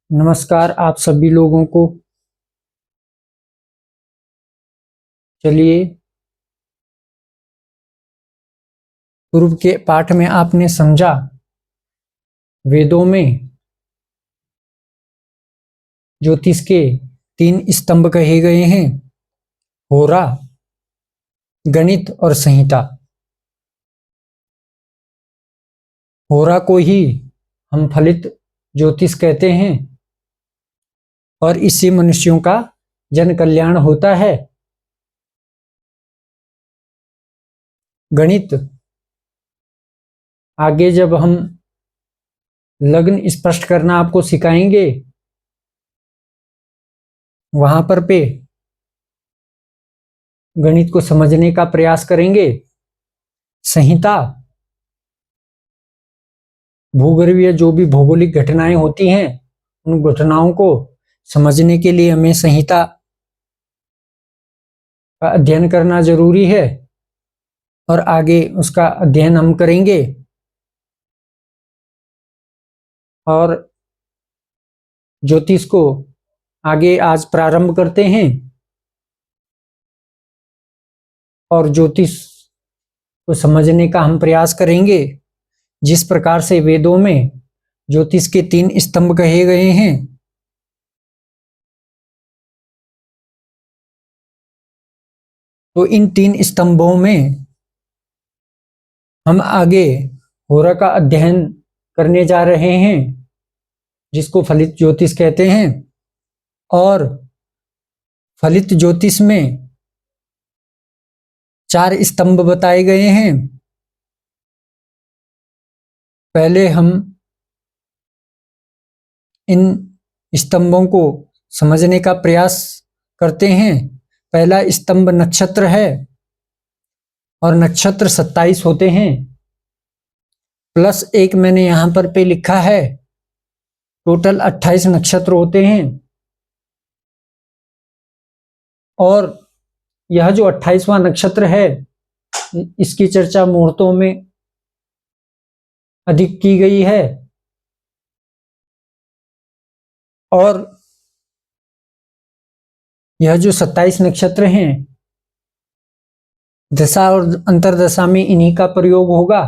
नमस्कार आप सभी लोगों को। चलिए, पूर्व के पाठ में आपने समझा वेदों में ज्योतिष के 3 स्तंभ कहे गए हैं, होरा, गणित और संहिता। होरा को ही हम फलित ज्योतिष कहते हैं और इससे मनुष्यों का जन कल्याण होता है। गणित आगे जब हम लग्न स्पष्ट करना आपको सिखाएंगे, वहां पर गणित को समझने का प्रयास करेंगे। संहिता भूगर्भीय जो भी भौगोलिक घटनाएं होती हैं, उन घटनाओं को समझने के लिए हमें संहिता का अध्ययन करना जरूरी है और आगे उसका अध्ययन हम करेंगे। और ज्योतिष को आगे आज प्रारंभ करते हैं और ज्योतिष को समझने का हम प्रयास करेंगे। जिस प्रकार से वेदों में ज्योतिष के 3 स्तंभ कहे गए हैं, तो इन 3 स्तंभों में हम आगे होरा का अध्ययन करने जा रहे हैं, जिसको फलित ज्योतिष कहते हैं। और फलित ज्योतिष में 4 स्तंभ बताए गए हैं। पहले हम इन स्तंभों को समझने का प्रयास करते हैं। पहला स्तंभ नक्षत्र है और नक्षत्र 27 होते हैं, +1 मैंने यहां पर लिखा है। टोटल 28 नक्षत्र होते हैं और यह जो 28वां नक्षत्र है, इसकी चर्चा मुहूर्तों में अधिक की गई है। और यह जो 27 नक्षत्र हैं, दशा और अंतरदशा में इन्हीं का प्रयोग होगा।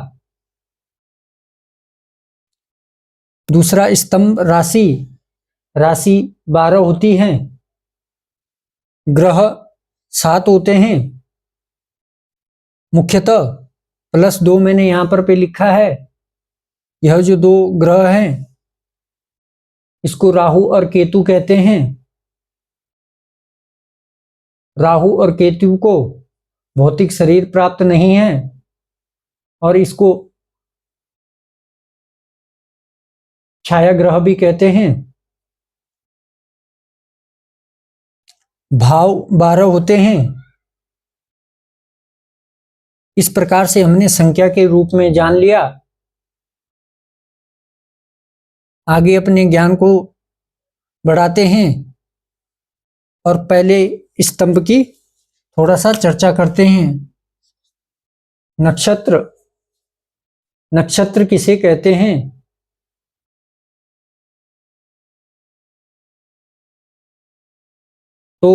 दूसरा स्तंभ राशि 12 होती हैं, ग्रह 7 होते हैं। मुख्यतः +2 मैंने यहां पर लिखा है। यह जो 2 ग्रह हैं, इसको राहु और केतु कहते हैं। राहु और केतु को भौतिक शरीर प्राप्त नहीं है और इसको छाया ग्रह भी कहते हैं। भाव 12 होते हैं। इस प्रकार से हमने संख्या के रूप में जान लिया। आगे अपने ज्ञान को बढ़ाते हैं और पहले स्तंभ की थोड़ा सा चर्चा करते हैं। नक्षत्र किसे कहते हैं? तो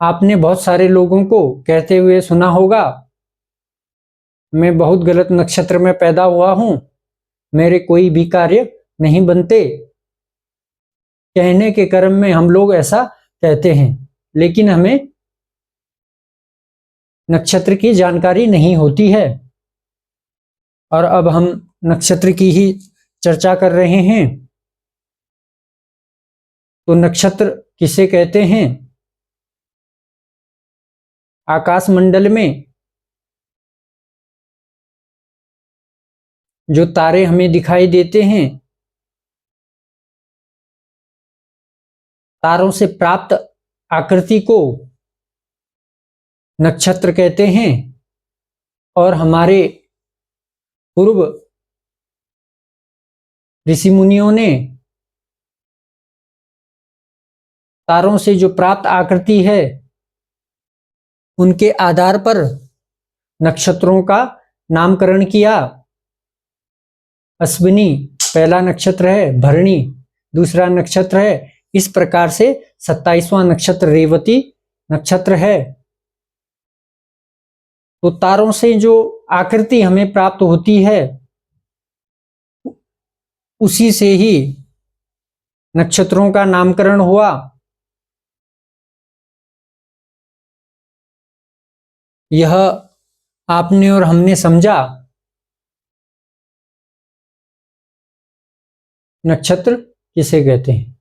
आपने बहुत सारे लोगों को कहते हुए सुना होगा, मैं बहुत गलत नक्षत्र में पैदा हुआ हूं, मेरे कोई भी कार्य नहीं बनते। कहने के क्रम में हम लोग ऐसा कहते हैं, लेकिन हमें नक्षत्र की जानकारी नहीं होती है। और अब हम नक्षत्र की ही चर्चा कर रहे हैं। तो नक्षत्र किसे कहते हैं? आकाश मंडल में जो तारे हमें दिखाई देते हैं, तारों से प्राप्त आकृति को नक्षत्र कहते हैं। और हमारे पूर्व ऋषि मुनियों ने तारों से जो प्राप्त आकृति है, उनके आधार पर नक्षत्रों का नामकरण किया। अश्विनी पहला नक्षत्र है, भरणी दूसरा नक्षत्र है। इस प्रकार से 27वां नक्षत्र रेवती नक्षत्र है। तो तारों से जो आकृति हमें प्राप्त होती है उसी से ही नक्षत्रों का नामकरण हुआ। यह आपने और हमने समझा। नक्षत्र किसे कहते हैं।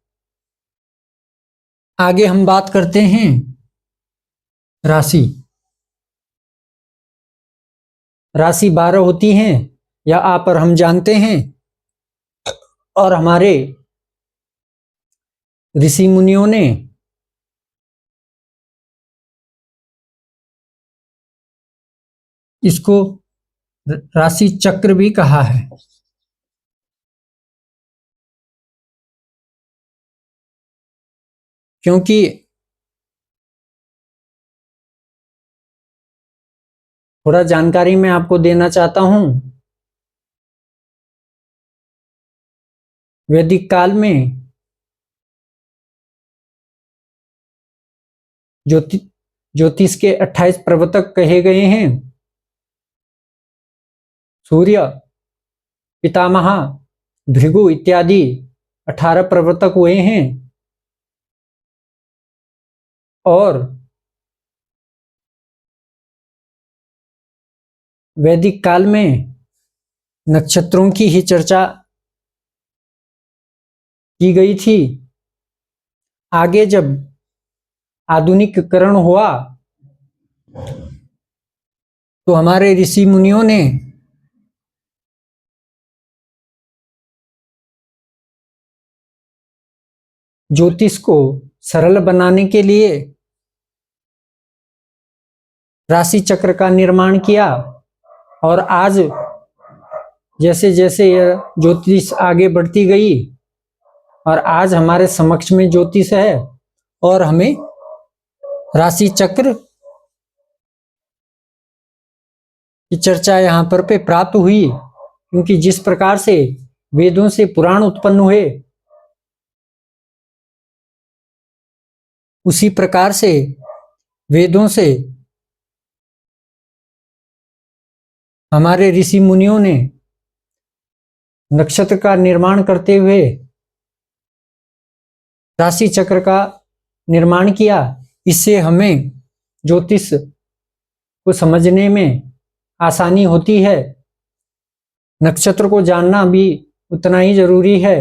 आगे हम बात करते हैं राशि। राशि 12 होती हैं, या आप और हम जानते हैं, और हमारे ऋषि मुनियों ने इसको राशि चक्र भी कहा है। क्योंकि थोड़ा जानकारी मैं आपको देना चाहता हूं। वैदिक काल में ज्योतिष के 28 प्रवर्तक कहे गए हैं। सूर्य, पितामह, भृगु इत्यादि 18 प्रवर्तक हुए हैं। और वैदिक काल में नक्षत्रों की ही चर्चा की गई थी। आगे जब आधुनिकीकरण हुआ तो हमारे ऋषि मुनियों ने ज्योतिष को सरल बनाने के लिए राशि चक्र का निर्माण किया। और आज जैसे जैसे यह ज्योतिष आगे बढ़ती गई और आज हमारे समक्ष में ज्योतिष है और हमें राशि चक्र की चर्चा यहाँ पर पे प्राप्त हुई। क्योंकि जिस प्रकार से वेदों से पुराण उत्पन्न हुए उसी प्रकार से वेदों से हमारे ऋषि मुनियों ने नक्षत्र का निर्माण करते हुए राशि चक्र का निर्माण किया। इससे हमें ज्योतिष को समझने में आसानी होती है। नक्षत्र को जानना भी उतना ही जरूरी है।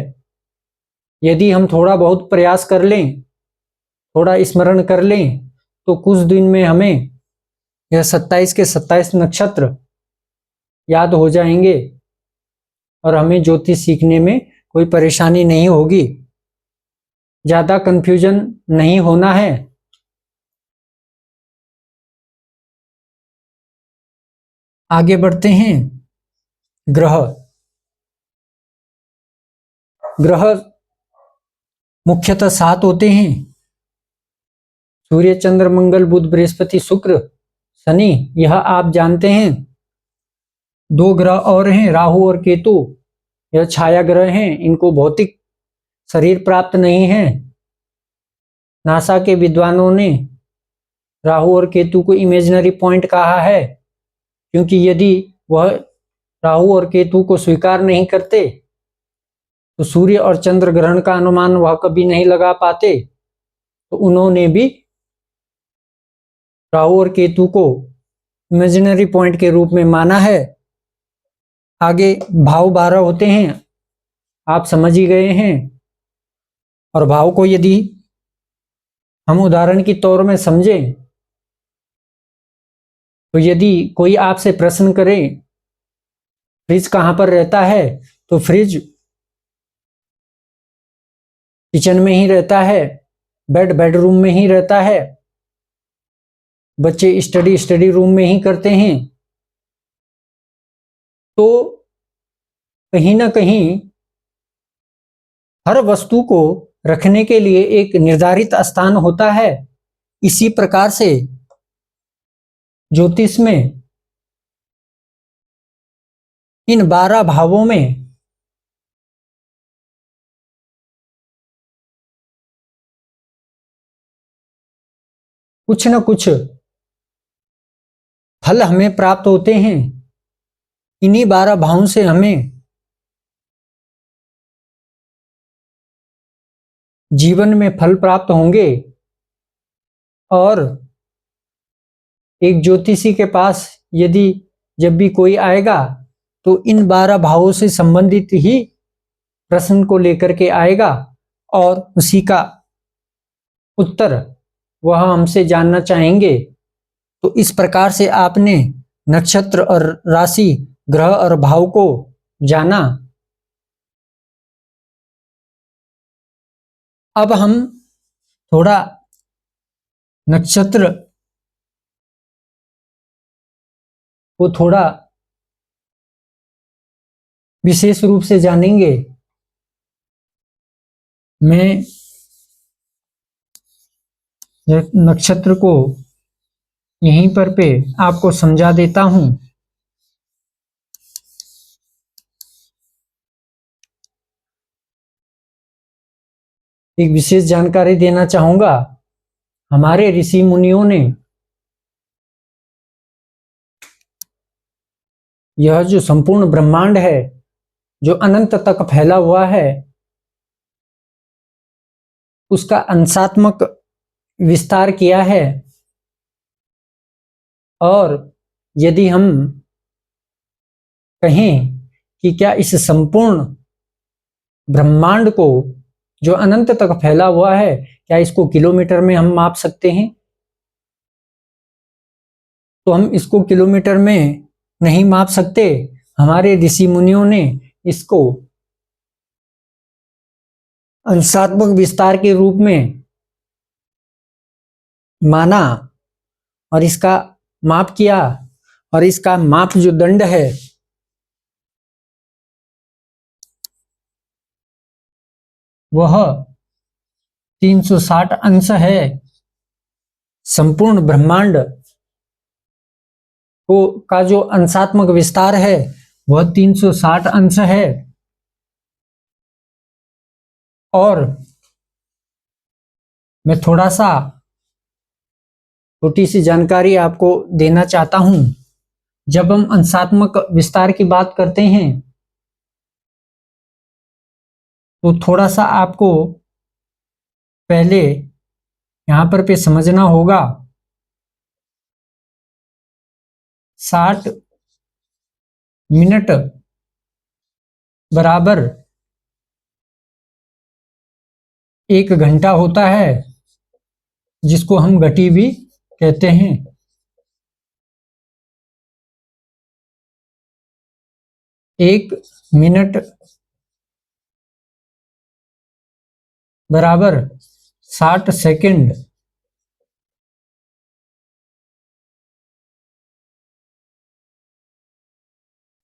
यदि हम थोड़ा बहुत प्रयास कर लें, थोड़ा स्मरण कर लें, तो कुछ दिन में हमें यह 27 के 27 नक्षत्र याद हो जाएंगे और हमें ज्योतिष सीखने में कोई परेशानी नहीं होगी। ज्यादा कंफ्यूजन नहीं होना है। आगे बढ़ते हैं। ग्रह ग्रह मुख्यतः 7 होते हैं। सूर्य, चंद्र, मंगल, बुध, बृहस्पति, शुक्र, शनि। यह आप जानते हैं। 2 ग्रह और हैं, राहु और केतु। यह छाया ग्रह हैं। इनको भौतिक शरीर प्राप्त नहीं है। नासा के विद्वानों ने राहु और केतु को इमेजिनरी पॉइंट कहा है, क्योंकि यदि वह राहु और केतु को स्वीकार नहीं करते तो सूर्य और चंद्र ग्रहण का अनुमान वह कभी नहीं लगा पाते। तो उन्होंने भी राहु और केतु को इमेजिनरी पॉइंट के रूप में माना है। आगे भाव 12 होते हैं, आप समझ ही गए हैं। और भाव को यदि हम उदाहरण के तौर में समझें तो यदि कोई आपसे प्रश्न करे फ्रिज कहाँ पर रहता है, तो फ्रिज किचन में ही रहता है, बेडरूम में ही रहता है, बच्चे स्टडी रूम में ही करते हैं। तो कहीं ना कहीं हर वस्तु को रखने के लिए एक निर्धारित स्थान होता है। इसी प्रकार से ज्योतिष में इन 12 भावों में कुछ न कुछ फल हमें प्राप्त होते हैं। इन्हीं 12 भावों से हमें जीवन में फल प्राप्त होंगे। और एक ज्योतिषी के पास यदि जब भी कोई आएगा तो इन 12 भावों से संबंधित ही प्रश्न को लेकर के आएगा और उसी का उत्तर वह हमसे जानना चाहेंगे। तो इस प्रकार से आपने नक्षत्र और राशि, ग्रह और भाव को जाना। अब हम थोड़ा नक्षत्र को थोड़ा विशेष रूप से जानेंगे। मैं नक्षत्र को यहीं पर पे आपको समझा देता हूं। एक विशेष जानकारी देना चाहूंगा। हमारे ऋषि मुनियों ने यह जो संपूर्ण ब्रह्मांड है, जो अनंत तक फैला हुआ है, उसका अंशात्मक विस्तार किया है। और यदि हम कहें कि क्या इस संपूर्ण ब्रह्मांड को जो अनंत तक फैला हुआ है, क्या इसको किलोमीटर में हम माप सकते हैं? तो हम इसको किलोमीटर में नहीं माप सकते। हमारे ऋषि मुनियों ने इसको अंशात्मक विस्तार के रूप में माना और इसका माप किया। और इसका माप जो दंड है वह 360 अंश है। संपूर्ण ब्रह्मांड को का जो अंशात्मक विस्तार है वह 360 अंश है। और मैं थोड़ा सा छोटी सी जानकारी आपको देना चाहता हूं। जब हम अंशात्मक विस्तार की बात करते हैं तो थोड़ा सा आपको पहले यहां पर पे समझना होगा। 60 मिनट बराबर 1 घंटा होता है, जिसको हम घटी भी कहते हैं। 1 मिनट बराबर 60 सेकंड।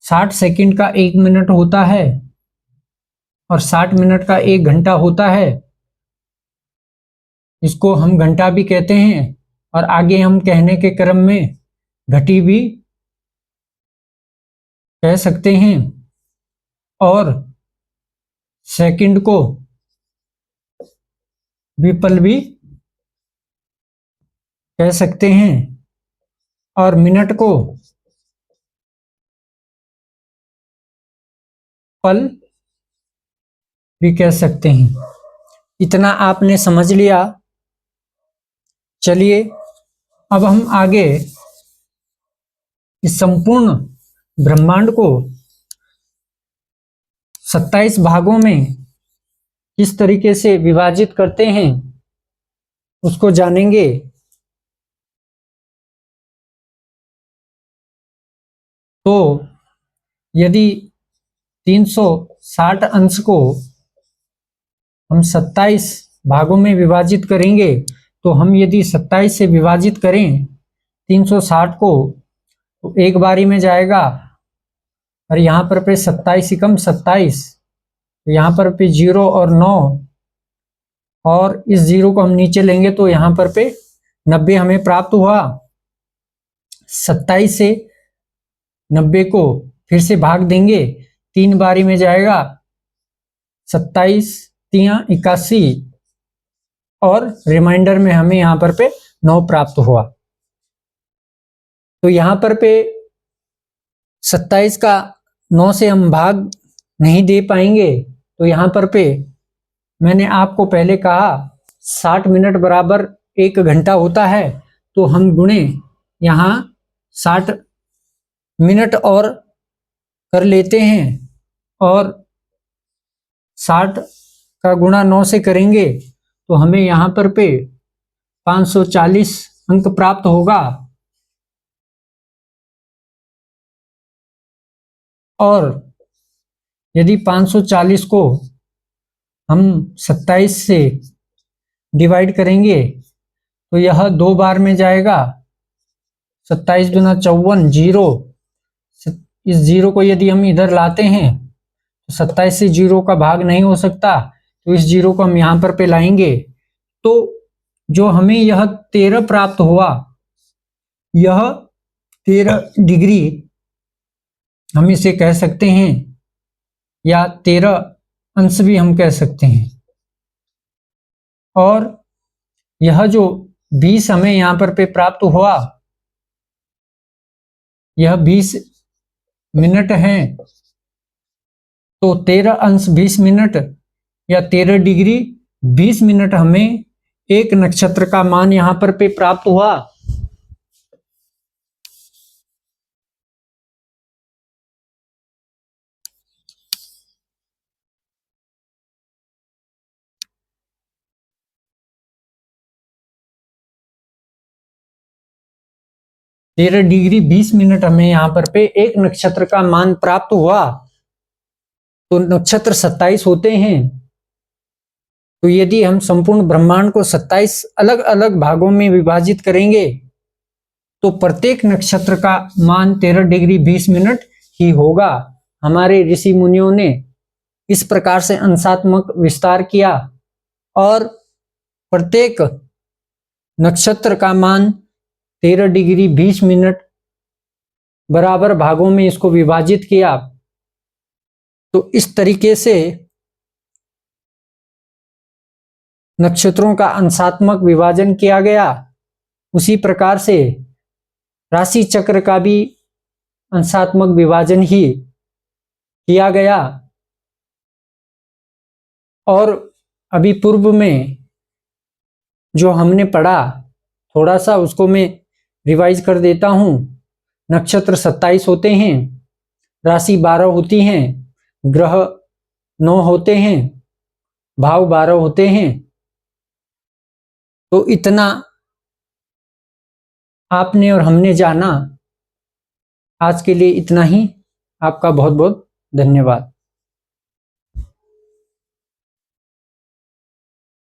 60 सेकंड का 1 मिनट होता है और 60 मिनट का 1 घंटा होता है। इसको हम घंटा भी कहते हैं और आगे हम कहने के क्रम में घटी भी कह सकते हैं। और सेकंड को विपल भी कह सकते हैं और मिनट को पल भी कह सकते हैं। इतना आपने समझ लिया। चलिए अब हम आगे इस संपूर्ण ब्रह्मांड को 27 भागों में किस तरीके से विभाजित करते हैं उसको जानेंगे। तो यदि 360 अंश को हम 27 भागों में विभाजित करेंगे, तो हम यदि 27 से विभाजित करें 360 को तो एक बारी में जाएगा। और यहाँ पर पे 27 एकम 27, यहाँ पर पे 0 और 9, और इस 0 को हम नीचे लेंगे तो यहाँ पर पे 90 हमें प्राप्त हुआ। 27 से 90 को फिर से भाग देंगे, 3 बारी में जाएगा। 27 3 81 और रिमाइंडर में हमें यहाँ पर पे 9 प्राप्त हुआ। तो यहाँ पर पे 27 का 9 से हम भाग नहीं दे पाएंगे। तो यहाँ पर पे मैंने आपको पहले कहा 60 मिनट बराबर 1 घंटा होता है, तो हम गुणे यहाँ 60 मिनट और कर लेते हैं और 60 का गुणा 9 से करेंगे तो हमें यहाँ पर पे 540 अंक प्राप्त होगा। और यदि 540 को हम 27 से डिवाइड करेंगे तो यह 2 बार में जाएगा। 27 दूना 54, जीरो। इस जीरो को यदि हम इधर लाते हैं तो 27 से जीरो का भाग नहीं हो सकता, तो इस जीरो को हम यहाँ पर पे लाएंगे। तो जो हमें यह 13 प्राप्त हुआ, यह 13 डिग्री हम इसे कह सकते हैं, या 13 अंश भी हम कह सकते हैं। और यह जो 20 हमें यहाँ पर पे प्राप्त हुआ, यह 20 मिनट है। तो 13 अंश 20 मिनट या 13 डिग्री 20 मिनट हमें एक नक्षत्र का मान यहाँ पर पे प्राप्त हुआ। तेरह डिग्री 20 मिनट हमें यहाँ पर पे एक नक्षत्र का मान प्राप्त हुआ। तो नक्षत्र 27 होते हैं। तो यदि हम संपूर्ण ब्रह्मांड को 27 अलग अलग भागों में विभाजित करेंगे तो प्रत्येक नक्षत्र का मान 13 डिग्री 20 मिनट ही होगा। हमारे ऋषि मुनियों ने इस प्रकार से अंशात्मक विस्तार किया और प्रत्येक नक्षत्र का मान 13 डिग्री 20 मिनट बराबर भागों में इसको विभाजित किया। तो इस तरीके से नक्षत्रों का अंशात्मक विभाजन किया गया। उसी प्रकार से राशि चक्र का भी अंशात्मक विभाजन ही किया गया। और अभी पूर्व में जो हमने पढ़ा, थोड़ा सा उसको मैं रिवाइज कर देता हूं। नक्षत्र 27 होते हैं, राशि 12 होती हैं, ग्रह 9 होते हैं, भाव 12 होते हैं। तो इतना आपने और हमने जाना। आज के लिए इतना ही। आपका बहुत बहुत धन्यवाद।